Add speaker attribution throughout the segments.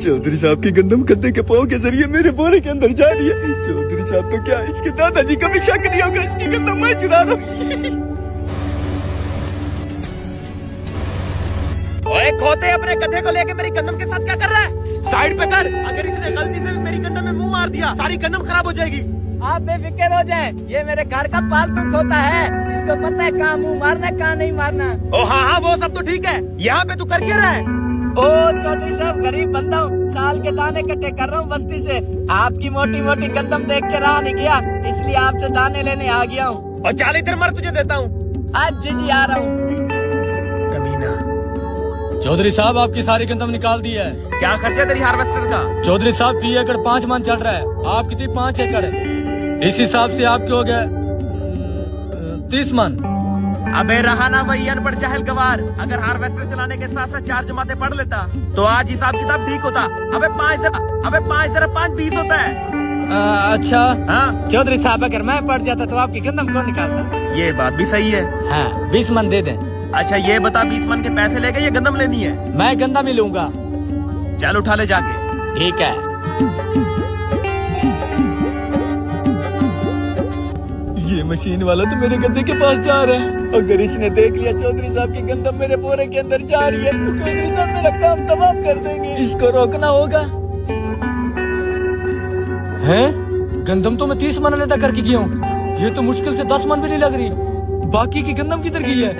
Speaker 1: चौधरी साहब की गंदम गद्दे के पाँव के जरिए मेरे बोरे के अंदर जा रही है। चौधरी साहब तो क्या इसके दादाजी का भी शक नहीं होगा, इसकी गंदम मैं चुरा रहा हूँ।
Speaker 2: ओए खोते, अपने गधे को लेके मेरी गंदम के साथ क्या कर रहा है? साइड पे कर, अगर इसने गलती से भी मेरी गंदम में मुंह मार दिया सारी गंदम खराब हो जाएगी।
Speaker 3: आप बेफिक्र हो जाए, ये मेरे घर का पालतू खोता है, इसको पता है कहाँ मुंह मारना कहाँ नहीं मारना।
Speaker 2: ओ हाँ, वो सब तो ठीक है, यहाँ पे तू कर क्या रहा है?
Speaker 3: ओ चौधरी साहब, गरीब बंदा हूँ, साल के दाने इकट्ठे कर रहा हूँ बस्ती से। आपकी मोटी मोटी गंदम देख के रहा नहीं गया, इसलिए आपसे दाने लेने आ गया हूँ।
Speaker 2: और 40 इधर मर, तुझे देता हूँ।
Speaker 3: आज जी आ रहा हूँ।
Speaker 2: कमीना।
Speaker 4: चौधरी साहब आपकी सारी गंदम निकाल दी है।
Speaker 2: क्या खर्चा तेरी हार्वेस्टर का?
Speaker 4: चौधरी साहब 3 एकड़ 5 मन चल रहा है, आप कितनी 5 एकड़, इस हिसाब से आपके हो गए 30 मन।
Speaker 2: अबे रहा ना वही अनपढ़ जाहिल गवार, अगर हार्वेस्टर चलाने के साथ साथ 4 जमाते पढ़ लेता तो आज हिसाब किताब ठीक होता। अबे 5 जरा 5 20 होता है।
Speaker 4: अच्छा
Speaker 2: हाँ,
Speaker 4: चौधरी साहब अगर मैं पड़ जाता तो आपकी गंदम कौन निकालता?
Speaker 2: ये बात भी सही है।
Speaker 4: हाँ 20 मन दे दें।
Speaker 2: अच्छा ये बता, 20 मन के पैसे लेके ये गंदम लेनी है?
Speaker 4: मैं गंदम ही लूंगा।
Speaker 2: चल उठा ले जाके।
Speaker 4: ठीक है।
Speaker 1: ये मशीन वाला तो मेरे गद्दे के पास जा रहा है। अगर इसने देख लिया चौधरी साहब की गंदम मेरे बोरे के अंदर जा रही है तो चौधरी साहब मेरा काम तमाम कर देंगे। इसको रोकना होगा।
Speaker 4: हैं? गंदम तो मैं 30 मन लेता करके गया हूँ, ये तो मुश्किल से 10 मन भी नहीं लग रही। बाकी की गंदम किधर गई है?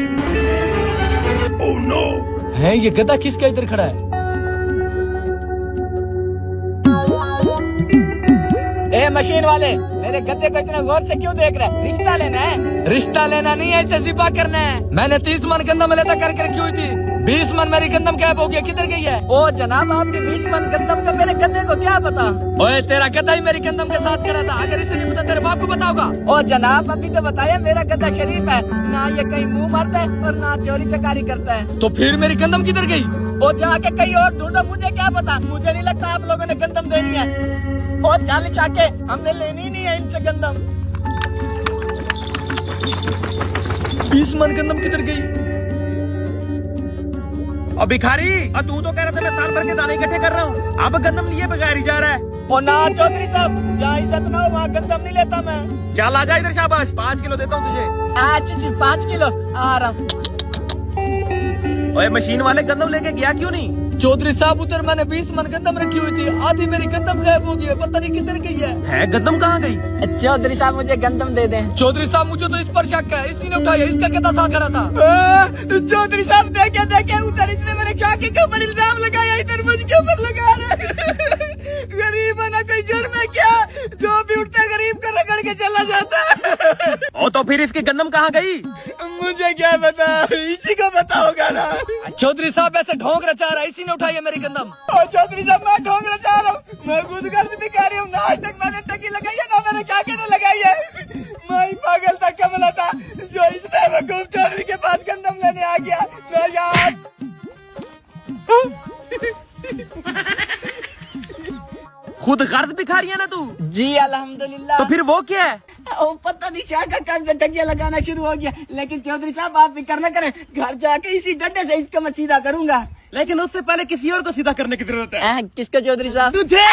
Speaker 1: Oh no.
Speaker 4: है ये गधा किसका इधर खड़ा है?
Speaker 3: ए मशीन वाले, मेरे गद्दे को इतना गौर से क्यों देख रहा है? रिश्ता लेना है?
Speaker 4: रिश्ता लेना नहीं है, इसे जिबा करना है। मैंने 30 मन गंदम लेता करके रखी हुई थी, 20 मन मेरी गंदम गायब हो गया, किधर गई है?
Speaker 3: ओ जनाब, आपके 20 मन गंदम का मेरे गद्दे को क्या पता?
Speaker 4: ओए तेरा गधा ही मेरी गंदम के साथ खड़ा था, अगर इसे नहीं पता तेरे बाप को बताओगा।
Speaker 3: ओ जनाब, अभी तो बताया मेरा गद्दा शरीफ है, ना ये कहीं मुंह मारता है और ना चोरी चकारी करता है।
Speaker 4: तो फिर मेरी गंदम किधर गई?
Speaker 3: ओ जाके कहीं और ढूंढो, मुझे क्या पता। मुझे नहीं लगता आप लोगों ने गंदम देनी है। ओ चाली चाके, हमने लेनी नहीं है इनसे गंदम।
Speaker 4: 20 मन गंदम किधर गई?
Speaker 2: और भिखारी, और तू तो कह रहा था मैं साल भर के दाने इकट्ठे कर रहा हूँ, अब गंदम लिए बगैर ही जा रहा है।
Speaker 3: ओ ना चौधरी साहब, जहाँ इज्जत ना हो वहाँ गंदम नहीं लेता मैं।
Speaker 2: चल आ जा इधर, शाबाश, 5 किलो देता हूँ तुझे।
Speaker 3: अच्छा 5 किलो आ रहा हूँ।
Speaker 2: ओए मशीन वाले गंदम लेके गया क्यों नहीं?
Speaker 4: चौधरी साहब उधर मैंने 20 मन गंदम रखी हुई थी, आधी मेरी गंदम गायब हो गई है, पता नहीं किधर गई है।
Speaker 2: गंदम कहाँ गई?
Speaker 3: चौधरी साहब मुझे गंदम दे दें।
Speaker 4: चौधरी साहब मुझे तो इस पर शक है, इसी ने उठाया, इसका गधा साथ खड़ा था।
Speaker 3: चौधरी साहब देखे देखे उधर इसने मेरे चाके के ऊपर इल्जाम लगाया, इधर मुझके ऊपर लगा रहा। गरीब है ना, कोई जुर्म है क्या? जो भी उठता है गरीब को रगड़ के चला जाता है।
Speaker 2: ओ तो फिर इसकी गंदम कहाँ गई?
Speaker 3: मुझे क्या पता, इसी को पता होगा ना।
Speaker 4: चौधरी साहब ऐसे ढोंग रचा रहा है, इसी ने उठाई है मेरी गंदम।
Speaker 3: और चौधरी साहब मैं ढोंग रचा रहा हूँ, मैं खुद गर्ज भी कर रही हूँ, ना आज तक मैंने टकी लगाई है ना मेरे चाके ने लगाई है। मैं ही पागल था, कमला था जो इस बेवकूफ चौधरी के पास गंदम लेने आ गया। मैं यार
Speaker 2: खुद गर्ज भिखारी है ना तू?
Speaker 3: जी अल्हम्दुलिल्लाह।
Speaker 2: तो फिर वो क्या है?
Speaker 3: ओ पता नहीं क्या का काम से टकिया लगाना शुरू हो गया, लेकिन चौधरी साहब आप फिक्र न करें, घर जाके इसी डंडे से इसको मैं सीधा करूंगा।
Speaker 2: लेकिन उससे पहले किसी और को सीधा करने की जरूरत है।
Speaker 3: किसको चौधरी साहब? तुझे।